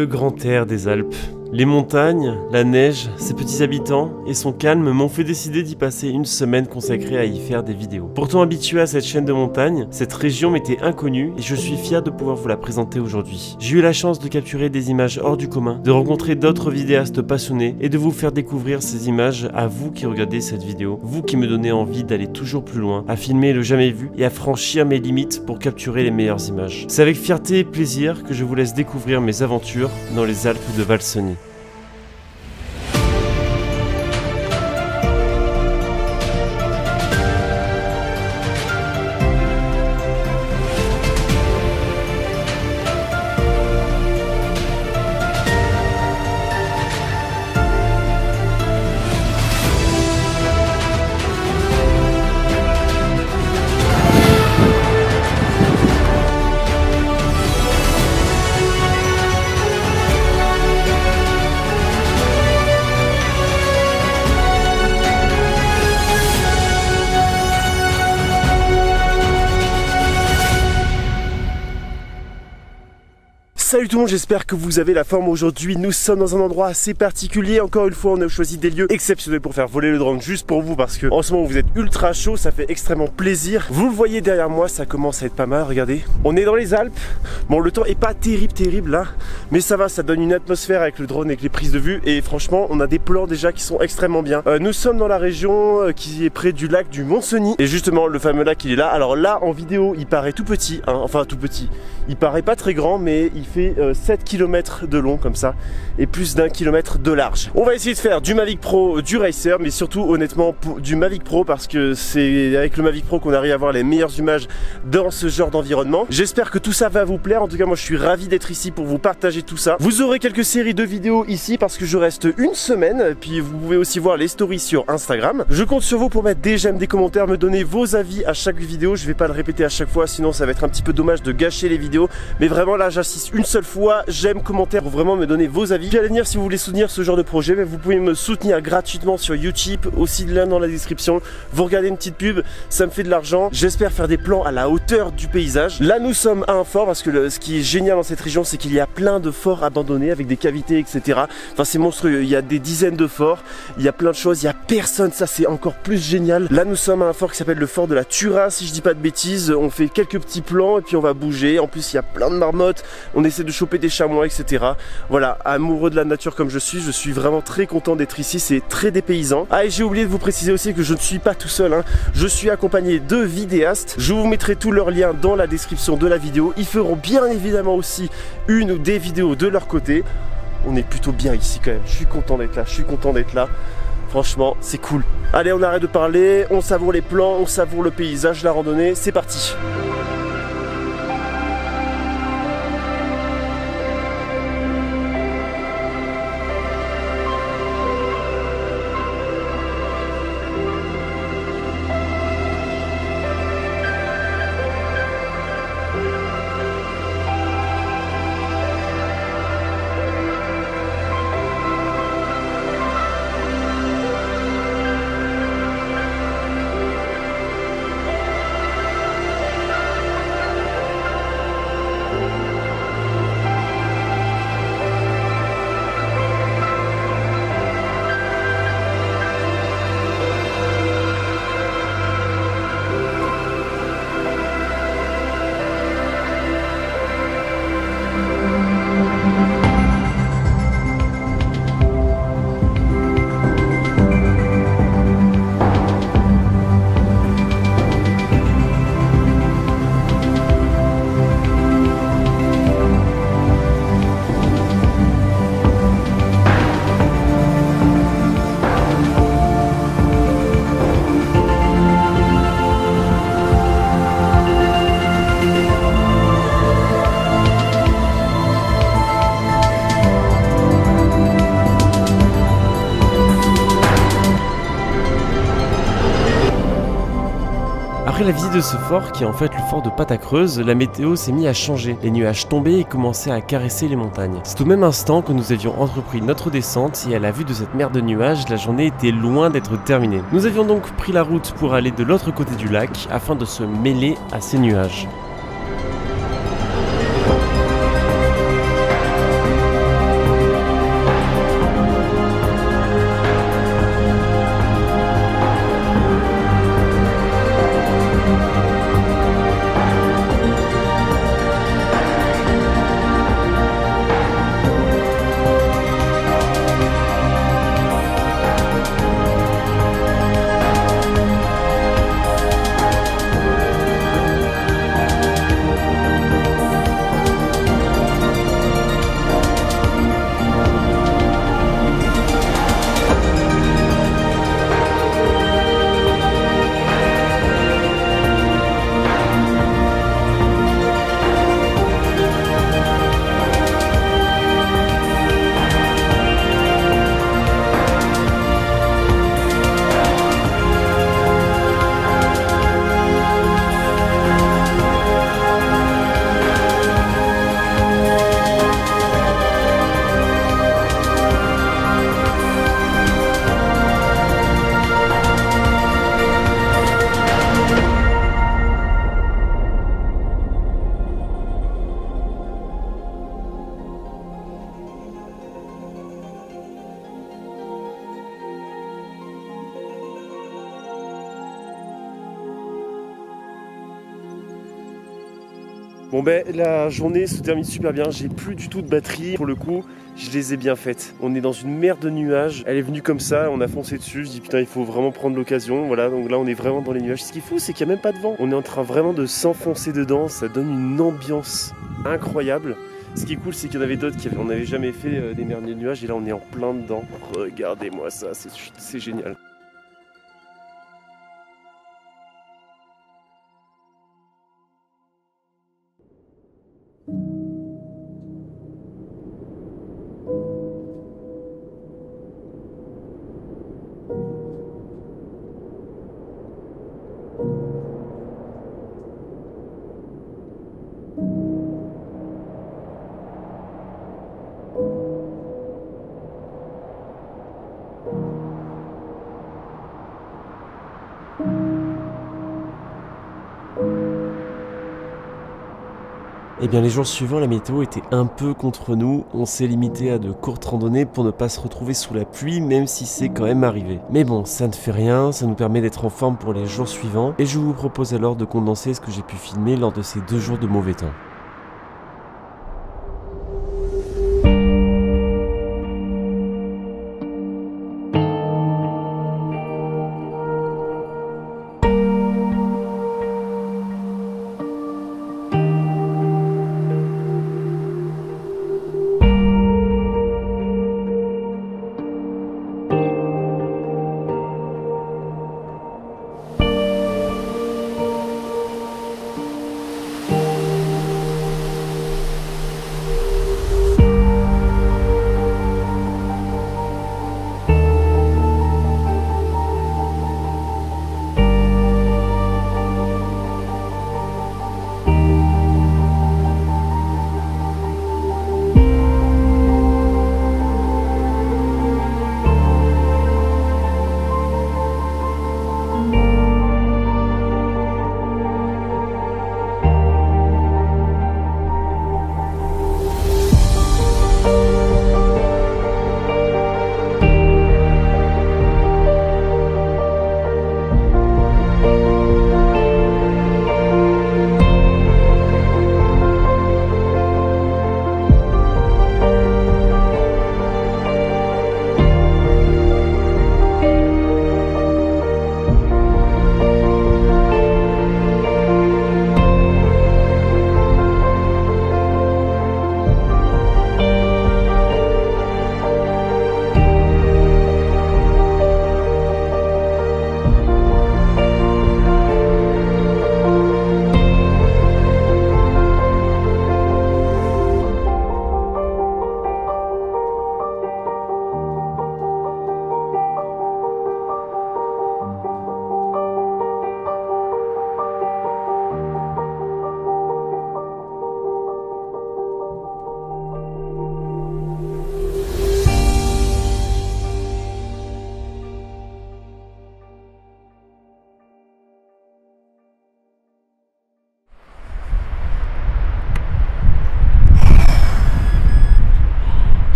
Le grand air des Alpes. Les montagnes, la neige, ses petits habitants et son calme m'ont fait décider d'y passer une semaine consacrée à y faire des vidéos. Pourtant habitué à cette chaîne de montagnes, cette région m'était inconnue et je suis fier de pouvoir vous la présenter aujourd'hui. J'ai eu la chance de capturer des images hors du commun, de rencontrer d'autres vidéastes passionnés et de vous faire découvrir ces images à vous qui regardez cette vidéo, vous qui me donnez envie d'aller toujours plus loin, à filmer le jamais vu et à franchir mes limites pour capturer les meilleures images. C'est avec fierté et plaisir que je vous laisse découvrir mes aventures dans les Alpes de Valsony. Salut tout le monde, j'espère que vous avez la forme aujourd'hui. Nous sommes dans un endroit assez particulier. Encore une fois, on a choisi des lieux exceptionnels pour faire voler le drone juste pour vous parce que en ce moment vous êtes ultra chaud, ça fait extrêmement plaisir. Vous le voyez derrière moi, ça commence à être pas mal, regardez. On est dans les Alpes. Bon, le temps est pas terrible là, mais ça va, ça donne une atmosphère avec le drone, avec les prises de vue et franchement, on a des plans déjà qui sont extrêmement bien. Nous sommes dans la région qui est près du lac du Mont-Cenis et justement le fameux lac il est là. Alors là en vidéo, il paraît tout petit, hein, enfin tout petit. Il paraît pas très grand, mais il fait 7 km de long comme ça et plus d'1 km de large. On va essayer de faire du Mavic Pro, du Racer, mais surtout honnêtement du Mavic Pro parce que c'est avec le Mavic Pro qu'on arrive à avoir les meilleures images dans ce genre d'environnement. J'espère que tout ça va vous plaire. En tout cas moi je suis ravi d'être ici pour vous partager tout ça. Vous aurez quelques séries de vidéos ici parce que je reste une semaine, puis vous pouvez aussi voir les stories sur Instagram. Je compte sur vous pour mettre des j'aime, des commentaires, me donner vos avis à chaque vidéo. Je vais pas le répéter à chaque fois sinon ça va être un petit peu dommage de gâcher les vidéos, mais vraiment là j'insiste une seule fois, j'aime, commentaire pour vraiment me donner vos avis. Puis à l'avenir si vous voulez soutenir ce genre de projet, vous pouvez me soutenir gratuitement sur YouTube, aussi le lien dans la description. Vous regardez une petite pub, ça me fait de l'argent. J'espère faire des plans à la hauteur du paysage. Là nous sommes à un fort parce que ce qui est génial dans cette région c'est qu'il y a plein de forts abandonnés avec des cavités etc. Enfin c'est monstrueux, il y a des dizaines de forts, il y a plein de choses, il y a personne, ça c'est encore plus génial. Là nous sommes à un fort qui s'appelle le fort de la Tura si je dis pas de bêtises. On fait quelques petits plans et puis on va bouger. En plus il y a plein de marmottes, on essaie de choper des chamois etc. Voilà, amoureux de la nature comme je suis vraiment très content d'être ici, c'est très dépaysant. Ah et j'ai oublié de vous préciser aussi que je ne suis pas tout seul, hein. Je suis accompagné de vidéastes, je vous mettrai tous leurs liens dans la description de la vidéo. Ils feront bien évidemment aussi une ou des vidéos de leur côté. On est plutôt bien ici quand même, je suis content d'être là, franchement c'est cool. Allez on arrête de parler, on savoure les plans, on savoure le paysage, la randonnée, c'est parti. Après la visite de ce fort, qui est en fait le fort de Patacreuse, la météo s'est mise à changer. Les nuages tombaient et commençaient à caresser les montagnes. C'est au même instant que nous avions entrepris notre descente et à la vue de cette mer de nuages, la journée était loin d'être terminée. Nous avions donc pris la route pour aller de l'autre côté du lac afin de se mêler à ces nuages. Bon ben la journée se termine super bien, j'ai plus du tout de batterie. Pour le coup, je les ai bien faites. On est dans une mer de nuages, elle est venue comme ça, on a foncé dessus. Je dis putain, il faut vraiment prendre l'occasion. Voilà, donc là on est vraiment dans les nuages. Ce qui est fou, c'est qu'il n'y a même pas de vent. On est en train vraiment de s'enfoncer dedans, ça donne une ambiance incroyable. Ce qui est cool, c'est qu'il y en avait d'autres on n'avait jamais fait des mers de nuages et là on est en plein dedans. Regardez-moi ça, c'est génial. Eh bien les jours suivants, la météo était un peu contre nous, on s'est limité à de courtes randonnées pour ne pas se retrouver sous la pluie, même si c'est quand même arrivé. Mais bon, ça ne fait rien, ça nous permet d'être en forme pour les jours suivants, et je vous propose alors de condenser ce que j'ai pu filmer lors de ces 2 jours de mauvais temps.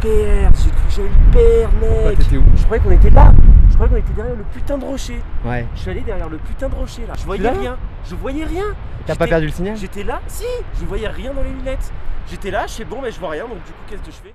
J'ai cru que j'allais le perdre, mec. Pourquoi t'étais où? Je croyais qu'on était là. Je croyais qu'on était derrière le putain de rocher. Ouais. Je suis allé derrière le putain de rocher là. Je voyais rien. Je voyais rien. T'as pas perdu le signal? J'étais là. Si. Je voyais rien dans les lunettes. J'étais là. Je sais bon, mais je vois rien. Donc du coup, qu'est-ce que je fais?